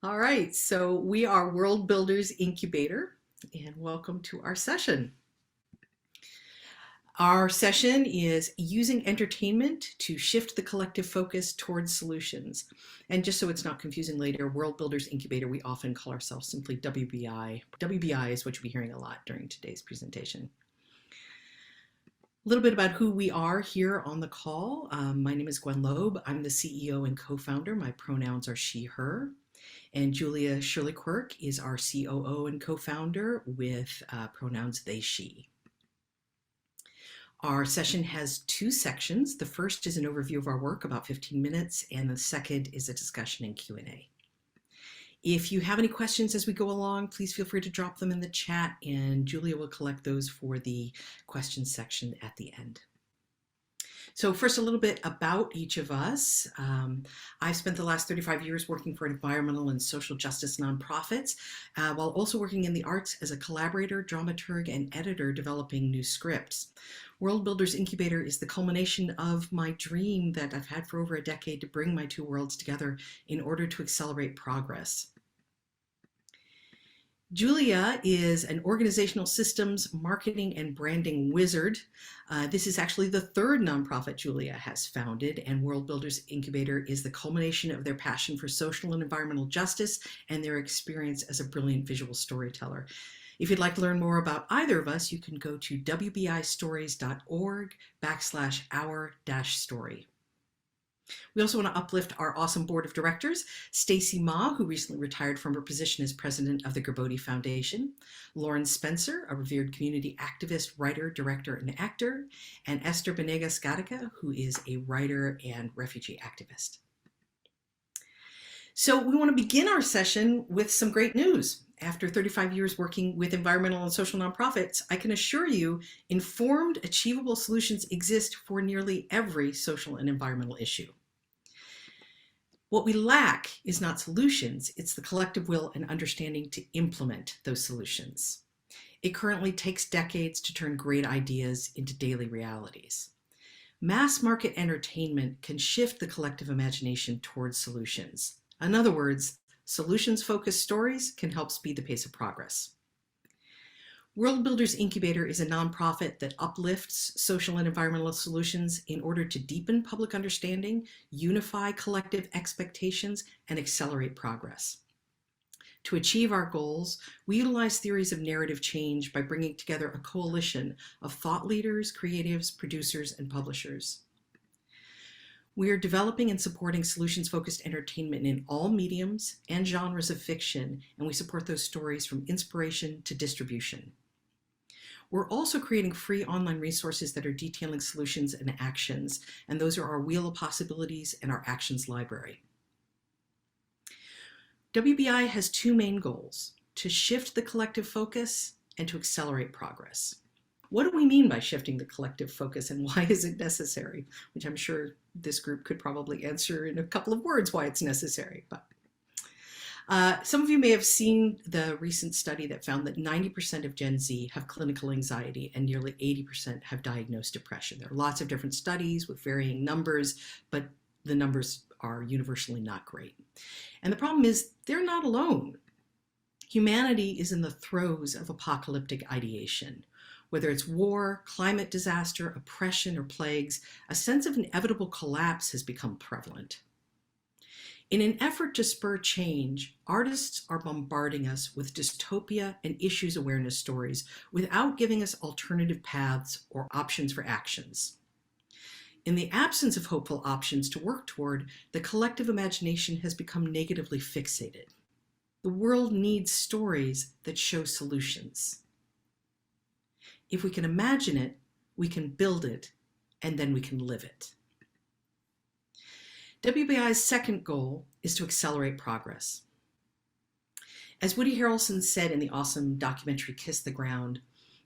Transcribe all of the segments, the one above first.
All right, so we are World Builders Incubator, and welcome to our session. Our session is using entertainment to shift the collective focus towards solutions. And just so it's not confusing later, World Builders Incubator, we often call ourselves simply WBI. WBI is what you'll be hearing a lot during today's presentation. A little bit about who we are here on the call. My name is Gwen Loeb. I'm the CEO and co-founder. My pronouns are she, her. And Julia Shirley-Quirk is our COO and co-founder with pronouns they, she. Our session has two sections. The first is an overview of our work, about 15 minutes, and the second is a discussion and Q&A. If you have any questions as we go along, please feel free to drop them in the chat, and Julia will collect those for the questions section at the end. So first, a little bit about each of us. I've spent the last 35 years working for environmental and social justice nonprofits, while also working in the arts as a collaborator, dramaturg, and editor developing new scripts. World Builders Incubator is the culmination of my dream that I've had for over a decade to bring my two worlds together in order to accelerate progress. Julia is an organizational systems, marketing, and branding wizard. This is actually the third nonprofit Julia has founded, and World Builders Incubator is the culmination of their passion for social and environmental justice and their experience as a brilliant visual storyteller. If you'd like to learn more about either of us, you can go to wbistories.org/our-story. We also want to uplift our awesome board of directors, Stacy Ma, who recently retired from her position as president of the Greenlining Foundation, Lauren Spencer, a revered community activist, writer, director, and actor, and Esther Benegas-Gatica, who is a writer and refugee activist. So we want to begin our session with some great news. After 35 years working with environmental and social nonprofits, I can assure you informed, achievable solutions exist for nearly every social and environmental issue. What we lack is not solutions, it's the collective will and understanding to implement those solutions. It currently takes decades to turn great ideas into daily realities. Mass market entertainment can shift the collective imagination towards solutions. In other words, solutions-focused stories can help speed the pace of progress. World Builders Incubator is a nonprofit that uplifts social and environmental solutions in order to deepen public understanding, unify collective expectations, and accelerate progress. To achieve our goals, we utilize theories of narrative change by bringing together a coalition of thought leaders, creatives, producers, and publishers. We are developing and supporting solutions-focused entertainment in all mediums and genres of fiction, and we support those stories from inspiration to distribution. We're also creating free online resources that are detailing solutions and actions, and those are our Wheel of Possibilities and our Actions Library. WBI has two main goals: to shift the collective focus and to accelerate progress. What do we mean by shifting the collective focus, and why is it necessary? Which I'm sure this group could probably answer in a couple of words why it's necessary. But some of you may have seen the recent study that found that 90% of Gen Z have clinical anxiety and nearly 80% have diagnosed depression. There are lots of different studies with varying numbers, but the numbers are universally not great. And the problem is they're not alone. Humanity is in the throes of apocalyptic ideation. Whether it's war, climate disaster, oppression, or plagues, a sense of inevitable collapse has become prevalent. In an effort to spur change, artists are bombarding us with dystopia and issues awareness stories without giving us alternative paths or options for actions. In the absence of hopeful options to work toward, the collective imagination has become negatively fixated. The world needs stories that show solutions. If we can imagine it, we can build it, and then we can live it. WBI's second goal is to accelerate progress. As Woody Harrelson said in the awesome documentary Kiss the Ground,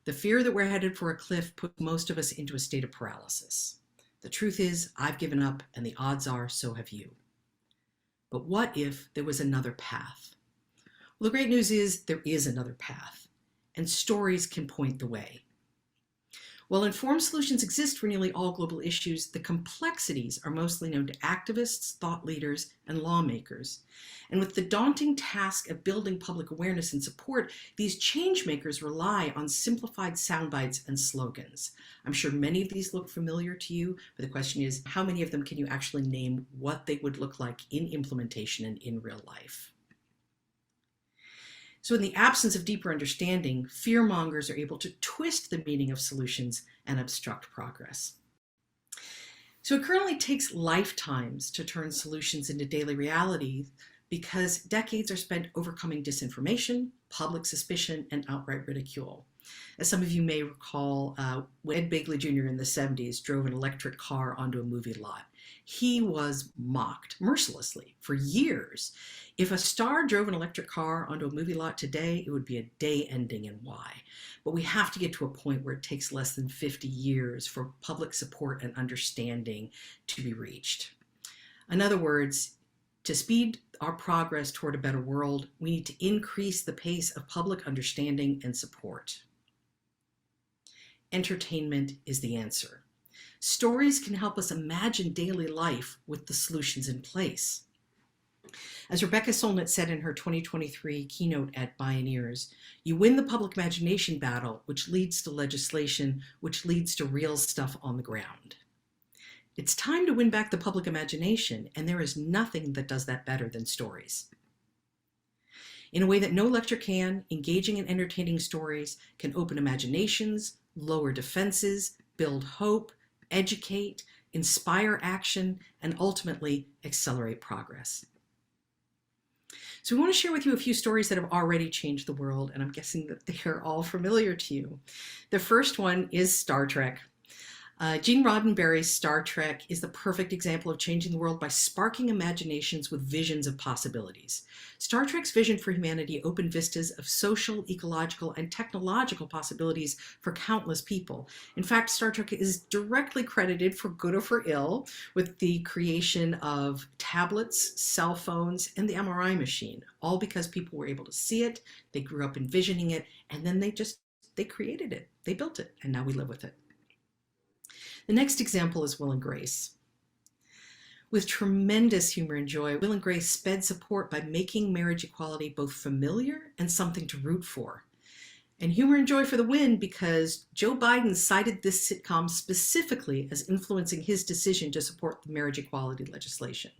the fear that we're headed for a cliff puts most of us into a state of paralysis. The truth is, I've given up, and the odds are so have you. But what if there was another path? Well, the great news is there is another path, and stories can point the way. While informed solutions exist for nearly all global issues, the complexities are mostly known to activists, thought leaders, and lawmakers. And with the daunting task of building public awareness and support, these change makers rely on simplified sound bites and slogans. I'm sure many of these look familiar to you, but the question is, how many of them can you actually name what they would look like in implementation and in real life? So in the absence of deeper understanding, fearmongers are able to twist the meaning of solutions and obstruct progress. So it currently takes lifetimes to turn solutions into daily reality because decades are spent overcoming disinformation, public suspicion, and outright ridicule. As some of you may recall, when Ed Begley Jr. in the 70s drove an electric car onto a movie lot, he was mocked mercilessly for years. If a star drove an electric car onto a movie lot today, it would be a day ending and why. But we have to get to a point where it takes less than 50 years for public support and understanding to be reached. In other words, to speed our progress toward a better world, we need to increase the pace of public understanding and support. Entertainment is the answer. Stories can help us imagine daily life with the solutions in place. As Rebecca Solnit said in her 2023 keynote at Bioneers, you win the public imagination battle, which leads to legislation, which leads to real stuff on the ground. It's time to win back the public imagination, and there is nothing that does that better than stories. In a way that no lecture can, engaging and entertaining stories can open imaginations, lower defenses, build hope, educate, inspire action, and ultimately accelerate progress. So we want to share with you a few stories that have already changed the world, and I'm guessing that they are all familiar to you. The first one is Star Trek. Gene Roddenberry's Star Trek is the perfect example of changing the world by sparking imaginations with visions of possibilities. Star Trek's vision for humanity opened vistas of social, ecological, and technological possibilities for countless people. In fact, Star Trek is directly credited, for good or for ill, with the creation of tablets, cell phones, and the MRI machine, all because people were able to see it, they grew up envisioning it, and then they created it, they built it, and now we live with it. The next example is Will and Grace. With tremendous humor and joy, Will and Grace sped support by making marriage equality both familiar and something to root for. And humor and joy for the win because Joe Biden cited this sitcom specifically as influencing his decision to support the marriage equality legislation.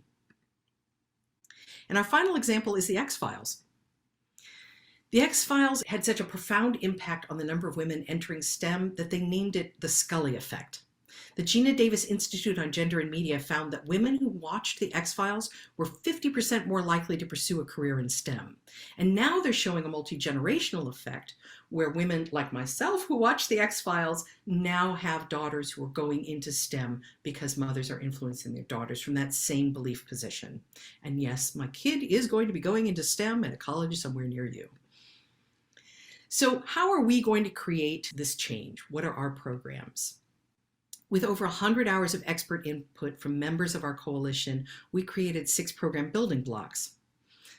And our final example is The X-Files. The X-Files had such a profound impact on the number of women entering STEM that they named it the Scully effect. The Gina Davis Institute on Gender and Media found that women who watched The X-Files were 50% more likely to pursue a career in STEM. And now they're showing a multi-generational effect where women like myself who watch The X-Files now have daughters who are going into STEM because mothers are influencing their daughters from that same belief position. And yes, my kid is going to be going into STEM at a college somewhere near you. So how are we going to create this change? What are our programs? With over 100 hours of expert input from members of our coalition, we created 6 program building blocks.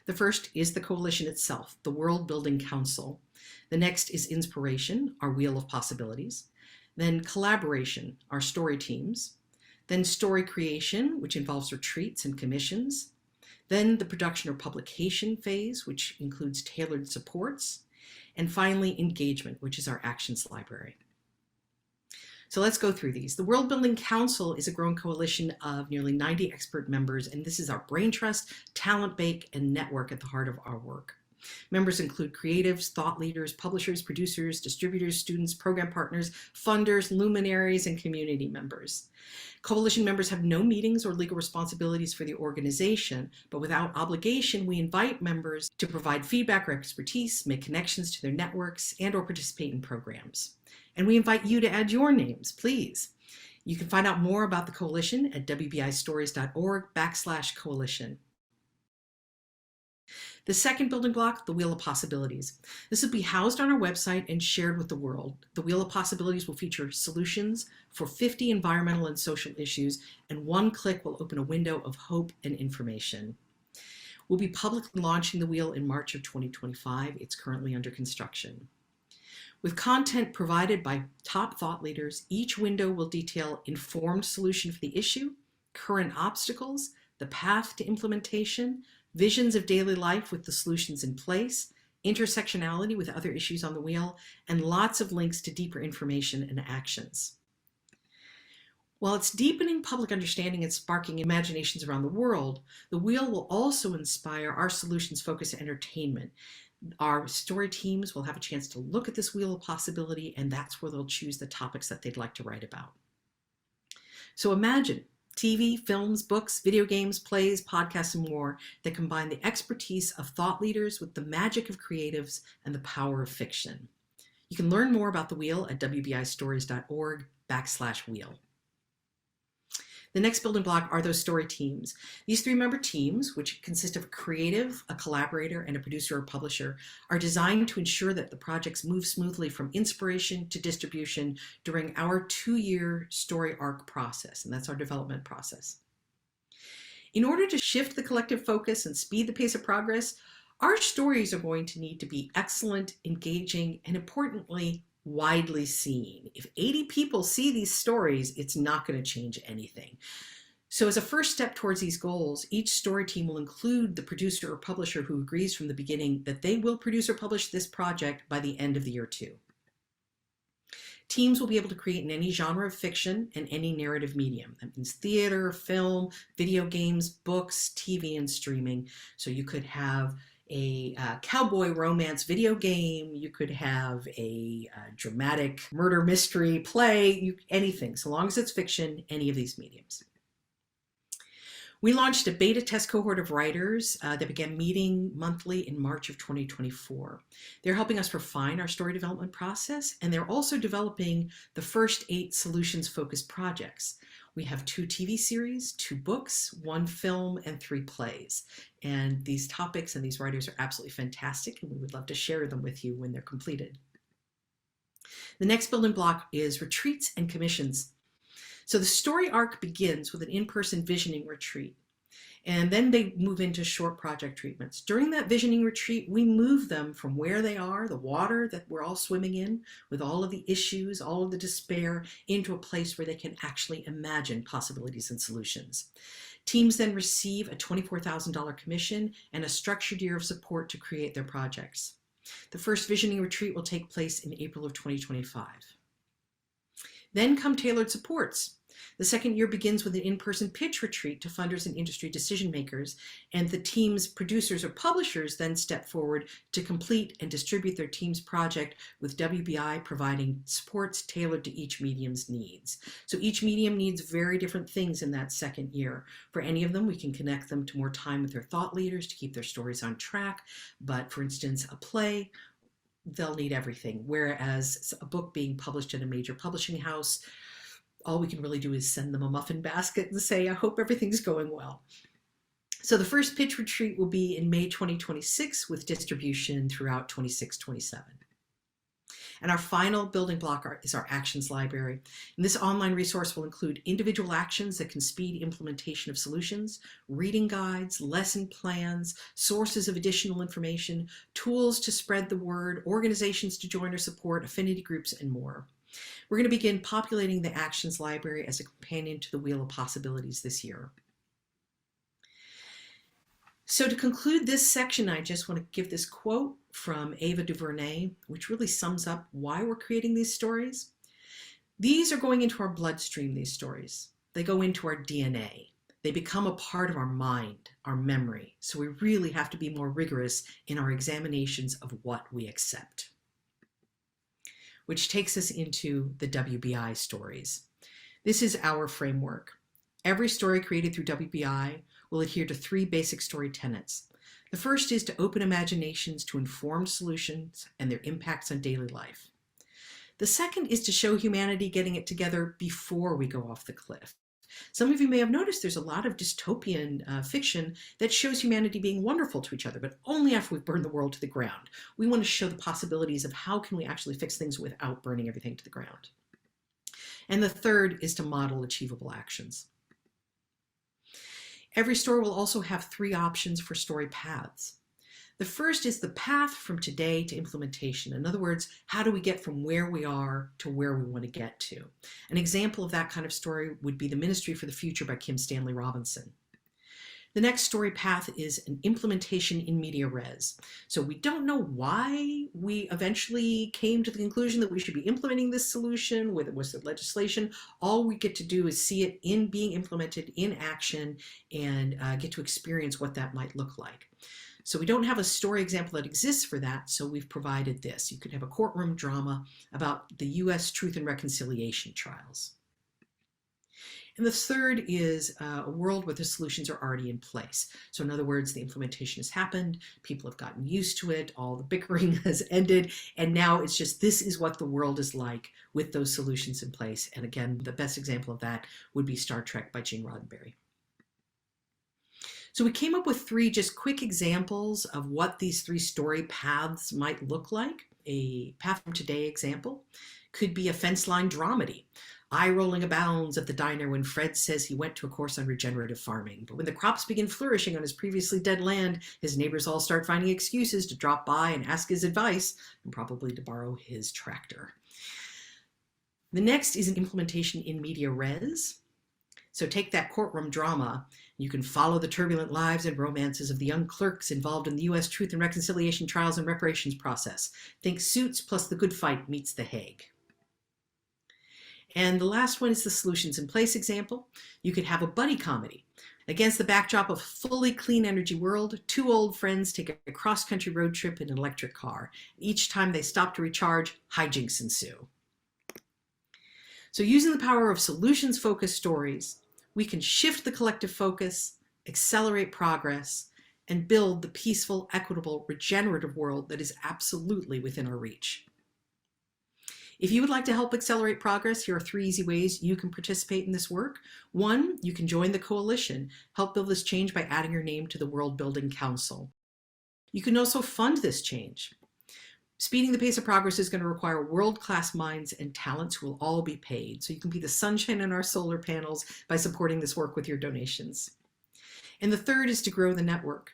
The first is the coalition itself, the World Building Council. The next is inspiration, our wheel of possibilities. Then collaboration, our story teams. Then story creation, which involves retreats and commissions. Then the production or publication phase, which includes tailored supports. And finally, engagement, which is our actions library. So let's go through these. The World Building Council is a growing coalition of nearly 90 expert members, and this is our brain trust, talent bank, and network at the heart of our work. Members include creatives, thought leaders, publishers, producers, distributors, students, program partners, funders, luminaries, and community members. Coalition members have no meetings or legal responsibilities for the organization, but without obligation, we invite members to provide feedback or expertise, make connections to their networks, and/or participate in programs. And we invite you to add your names, please. You can find out more about the coalition at wbistories.org/coalition. The second building block, the Wheel of Possibilities. This will be housed on our website and shared with the world. The Wheel of Possibilities will feature solutions for 50 environmental and social issues, and one click will open a window of hope and information. We'll be publicly launching the wheel in March of 2025. It's currently under construction. With content provided by top thought leaders, each window will detail informed solution for the issue, current obstacles, the path to implementation, visions of daily life with the solutions in place, intersectionality with other issues on the wheel, and lots of links to deeper information and actions. While it's deepening public understanding and sparking imaginations around the world, the wheel will also inspire our solutions-focused entertainment. Our story teams will have a chance to look at this wheel of possibility, and that's where they'll choose the topics that they'd like to write about. So imagine TV, films, books, video games, plays, podcasts, and more that combine the expertise of thought leaders with the magic of creatives and the power of fiction. You can learn more about the wheel at wbistories.org/wheel. The next building block are those story teams. These 3-member teams, which consist of a creative, a collaborator, and a producer or publisher, are designed to ensure that the projects move smoothly from inspiration to distribution during our 2-year story arc process, and that's our development process. In order to shift the collective focus and speed the pace of progress, our stories are going to need to be excellent, engaging, and importantly, widely seen. If 80 people see these stories, it's not going to change anything. So as a first step towards these goals, each story team will include the producer or publisher who agrees from the beginning that they will produce or publish this project by the end of the year 2. Teams will be able to create in any genre of fiction and any narrative medium. That means theater, film, video games, books, TV, and streaming. So you could have a cowboy romance video game, you could have a dramatic murder mystery play, anything, so long as it's fiction, any of these mediums. We launched a beta test cohort of writers that began meeting monthly in March of 2024. They're helping us refine our story development process, and they're also developing the first 8 solutions-focused projects. We have 2 TV series, 2 books, 1 film, and 3 plays. And these topics and these writers are absolutely fantastic, and we would love to share them with you when they're completed. The next building block is retreats and commissions. So the story arc begins with an in-person visioning retreat, and then they move into short project treatments. During that visioning retreat, we move them from where they are, the water that we're all swimming in, with all of the issues, all of the despair, into a place where they can actually imagine possibilities and solutions. Teams then receive a $24,000 commission and a structured year of support to create their projects. The first visioning retreat will take place in April of 2025. Then come tailored supports. The second year begins with an in-person pitch retreat to funders and industry decision makers, and the team's producers or publishers then step forward to complete and distribute their team's project, with WBI providing supports tailored to each medium's needs. So each medium needs very different things in that second year. For any of them, we can connect them to more time with their thought leaders to keep their stories on track. But for instance, a play, they'll need everything. Whereas a book being published in a major publishing house, all we can really do is send them a muffin basket and say, I hope everything's going well. So the first pitch retreat will be in May 2026 with distribution throughout 26-27. And our final building block is our actions library. And this online resource will include individual actions that can speed implementation of solutions, reading guides, lesson plans, sources of additional information, tools to spread the word, organizations to join or support, affinity groups, and more. We're going to begin populating the Actions Library as a companion to the Wheel of Possibilities this year. So to conclude this section, I just want to give this quote from Ava DuVernay, which really sums up why we're creating these stories. These are going into our bloodstream, these stories. They go into our DNA. They become a part of our mind, our memory. So we really have to be more rigorous in our examinations of what we accept. Which takes us into the WBI stories. This is our framework. Every story created through WBI will adhere to 3 basic story tenets. The first is to open imaginations to informed solutions and their impacts on daily life. The second is to show humanity getting it together before we go off the cliff. Some of you may have noticed there's a lot of dystopian fiction that shows humanity being wonderful to each other, but only after we've burned the world to the ground. We want to show the possibilities of how can we actually fix things without burning everything to the ground. And the third is to model achievable actions. Every story will also have 3 options for story paths. The first is the path from today to implementation. In other words, how do we get from where we are to where we want to get to? An example of that kind of story would be The Ministry for the Future by Kim Stanley Robinson. The next story path is an implementation in media res. So we don't know why we eventually came to the conclusion that we should be implementing this solution with legislation. All we get to do is see it in being implemented in action and get to experience what that might look like. So we don't have a story example that exists for that, so we've provided this. You could have a courtroom drama about the U.S. Truth and Reconciliation trials. And the third is a world where the solutions are already in place. So in other words, the implementation has happened, people have gotten used to it, all the bickering has ended, and now it's just, this is what the world is like with those solutions in place. And again, the best example of that would be Star Trek by Gene Roddenberry. So we came up with 3 just quick examples of what these 3 story paths might look like. A path from today example could be a fence line dramedy. Eye rolling abounds at the diner when Fred says he went to a course on regenerative farming. But when the crops begin flourishing on his previously dead land, his neighbors all start finding excuses to drop by and ask his advice, and probably to borrow his tractor. The next is an implementation in media res. So take that courtroom drama. You can follow the turbulent lives and romances of the young clerks involved in the U.S. Truth and Reconciliation trials and reparations process. Think Suits plus The Good Fight meets The Hague. And the last one is the solutions in place example. You could have a buddy comedy. Against the backdrop of a fully clean energy world, 2 old friends take a cross-country road trip in an electric car. Each time they stop to recharge, hijinks ensue. So using the power of solutions-focused stories, we can shift the collective focus, accelerate progress, and build the peaceful, equitable, regenerative world that is absolutely within our reach. If you would like to help accelerate progress, here are 3 easy ways you can participate in this work. 1, you can join the coalition. Help build this change by adding your name to the World Building Council. You can also fund this change. Speeding the pace of progress is going to require world-class minds and talents who will all be paid. So you can be the sunshine in our solar panels by supporting this work with your donations. And the third is to grow the network.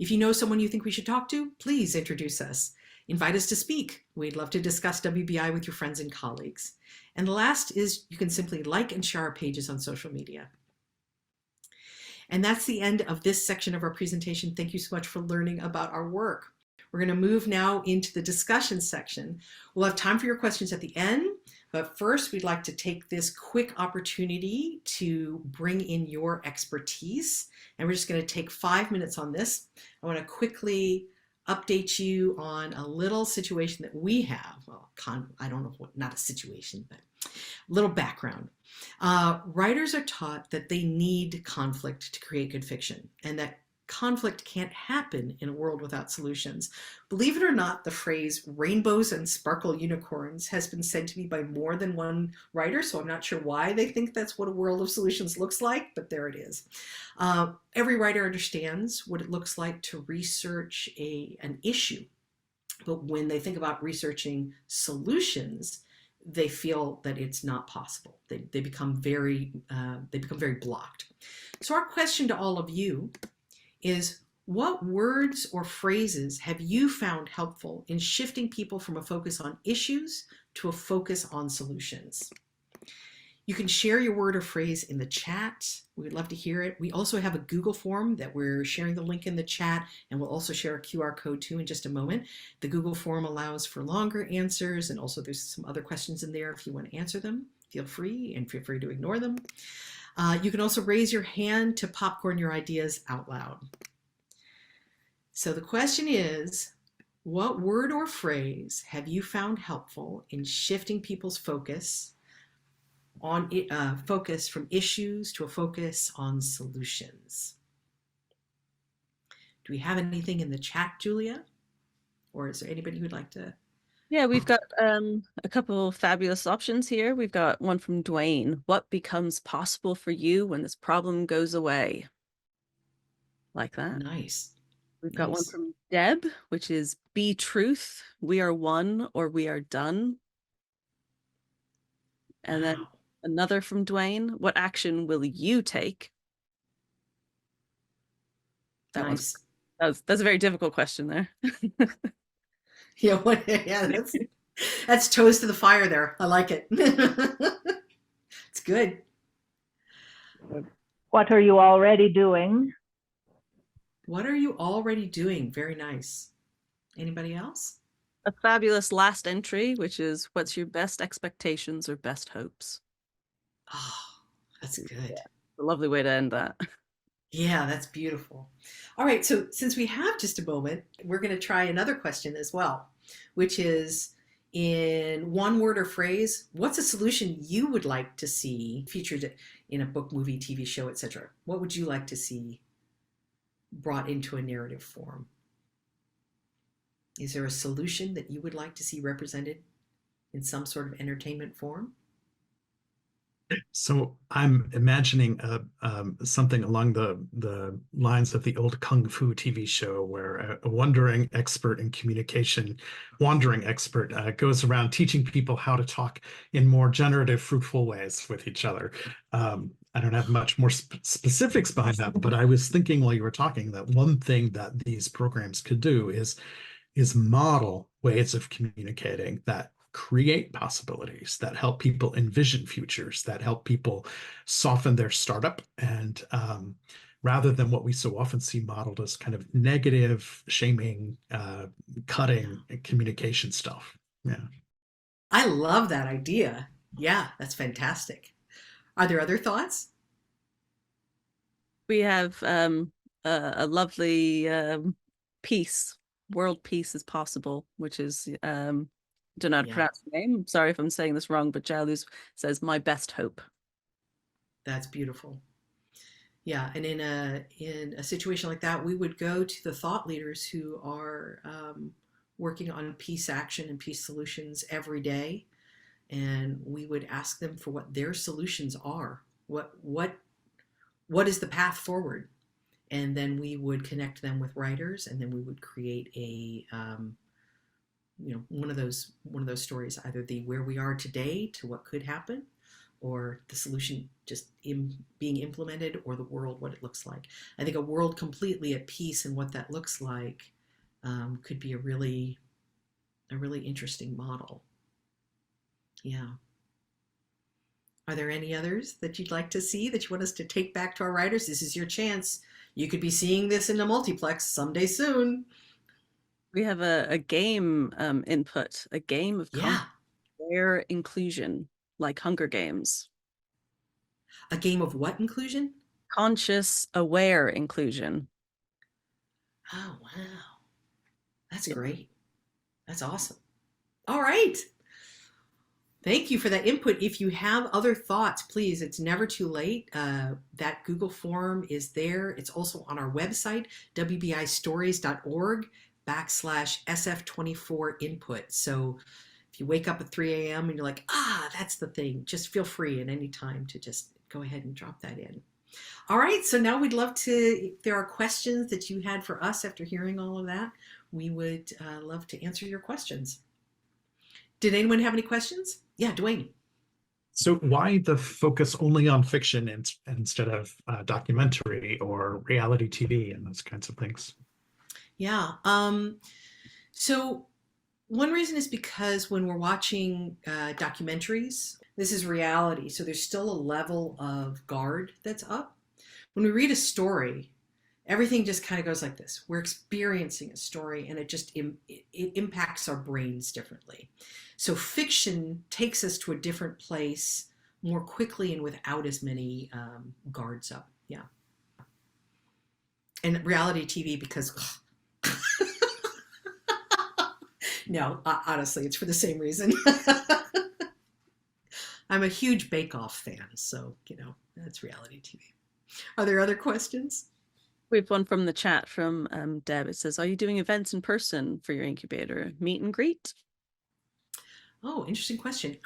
If you know someone you think we should talk to, please introduce us. Invite us to speak. We'd love to discuss WBI with your friends and colleagues. And the last is you can simply like and share our pages on social media. And that's the end of this section of our presentation. Thank you so much for learning about our work. We're going to move now into the discussion section. We'll have time for your questions at the end, but first we'd like to take this quick opportunity to bring in your expertise. And we're just going to take 5 minutes on this. I want to quickly update you on a little situation that we have. Well, I don't know what, not a situation, but a little background. Writers are taught that they need conflict to create good fiction, and that conflict can't happen in a world without solutions. Believe it or not, the phrase rainbows and sparkle unicorns has been said to me by more than one writer, so I'm not sure why they think that's what a world of solutions looks like, but there it is. Every writer understands what it looks like to research an issue, but when they think about researching solutions, they feel that it's not possible. They become very blocked. So our question to all of you is, what words or phrases have you found helpful in shifting people from a focus on issues to a focus on solutions? You can share your word or phrase in the chat. We would love to hear it. We also have a Google form that we're sharing the link in the chat, and we'll also share a QR code too in just a moment. The Google form allows for longer answers, and also there's some other questions in there if you want to answer them. Feel free, and feel free to ignore them. You can also raise your hand to popcorn your ideas out loud. So the question is, what word or phrase have you found helpful in shifting people's focus on focus from issues to a focus on solutions? Do we have anything in the chat, Julia? Or is there anybody who'd like to? Yeah, we've got a couple of fabulous options here. We've got one from Dwayne. What becomes possible for you when this problem goes away? Like that. Nice. We've got one from Deb, which is be truth. We are one or we are done. And then another from Dwayne. What action will you take? That nice. That's a very difficult question there. Yeah, yeah, that's toast to the fire there. I like it. It's good. What are you already doing? What are you already doing? Very nice. Anybody else? A fabulous last entry, which is what's your best expectations or best hopes? Oh, that's good. A lovely way to end that. Yeah, that's beautiful. All right, so since we have just a moment, we're going to try another question as well, which is in one word or phrase, what's a solution you would like to see featured in a book, movie, TV show, etc.? What would you like to see brought into a narrative form? Is there a solution that you would like to see represented in some sort of entertainment form? So I'm imagining something along the lines of the old Kung Fu TV show, where a wandering expert in communication, wandering expert, goes around teaching people how to talk in more generative, fruitful ways with each other. I don't have much more specifics behind that, but I was thinking while you were talking that one thing that these programs could do is model ways of communicating that create possibilities, that help people envision futures, that help people soften their startup, and rather than what we so often see modeled as kind of negative, shaming, cutting communication stuff. Yeah. I love that idea. Yeah, that's fantastic. Are there other thoughts? We have a lovely piece, World Peace is Possible, which is don't know how to Yeah, pronounce the name. Sorry if I'm saying this wrong, but Jaluz says my best hope. that's beautiful. Yeah, and in a situation like that, we would go to the thought leaders who are working on peace action and peace solutions every day, and we would ask them for what their solutions are. What is the path forward? And then we would connect them with writers, and then we would create a one of those stories, either the where we are today to what could happen, or the solution just being implemented, or the world, what it looks like. I think a world completely at peace and what that looks like could be a really interesting model. Yeah. Are there any others that you'd like to see that you want us to take back to our writers? This is your chance. You could be seeing this in a multiplex someday soon. We have a game input, a game of Yeah. rare inclusion, like Hunger Games. A game of what inclusion? Conscious, aware inclusion. Oh, wow. That's Yeah. great. That's awesome. All right. Thank you for that input. If you have other thoughts, please, it's never too late. That Google form is there. It's also on our website, wbistories.org/SF24 input. So if you wake up at 3 a.m. and you're like, that's the thing, just feel free at any time to just go ahead and drop that in. All right, so now we'd love to, if there are questions that you had for us after hearing all of that, we would love to answer your questions. Did anyone have any questions? Yeah, Dwayne. So why the focus only on fiction instead of documentary or reality TV and those kinds of things? Yeah. So one reason is because when we're watching documentaries, this is reality. So there's still a level of guard that's up. When we read a story, everything just kind of goes like this. We're experiencing a story, and it impacts our brains differently. So fiction takes us to a different place more quickly and without as many guards up. Yeah. And reality TV, because no, honestly, it's for the same reason. I'm a huge Bake Off fan, so that's reality TV. Are there other questions? We have one from the chat from Deb. It says, are you doing events in person for your incubator? Meet and greet? Oh, interesting question.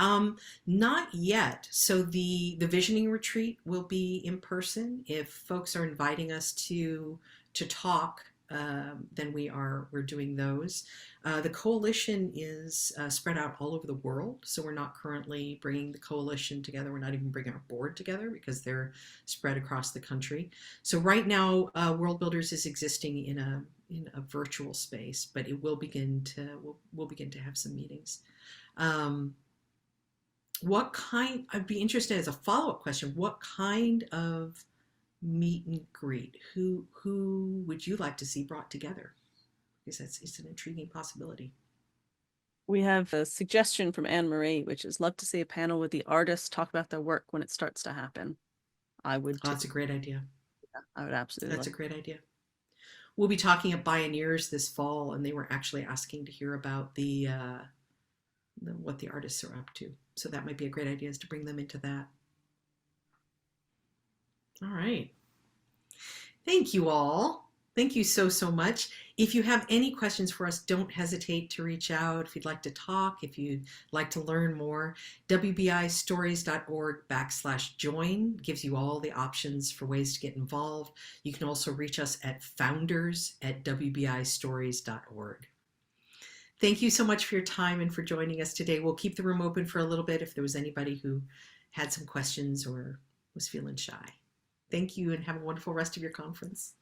Not yet. So the visioning retreat will be in person. If folks are inviting us to talk then we're doing those. The coalition is spread out all over the world, so we're not currently bringing the coalition together. We're not even bringing our board together because they're spread across the country. So right now, World Builders is existing in a virtual space, but it will begin to we'll begin to have some meetings. I'd be interested as a follow-up question, what kind of meet and greet? Who would you like to see brought together? Because it's an intriguing possibility. We have a suggestion from Anne Marie, which is love to see a panel with the artists talk about their work when it starts to happen. I would. Oh, that's a great idea. Yeah, I would absolutely. That's a great idea. We'll be talking at Bioneers this fall, and they were actually asking to hear about what the artists are up to. So that might be a great idea, is to bring them into that. All right. Thank you all. Thank you so much. If you have any questions for us, don't hesitate to reach out. If you'd like to talk, if you'd like to learn more, wbistories.org/join gives you all the options for ways to get involved. You can also reach us at founders@wbistories.org. Thank you so much for your time and for joining us today. We'll keep the room open for a little bit if there was anybody who had some questions or was feeling shy. Thank you, and have a wonderful rest of your conference.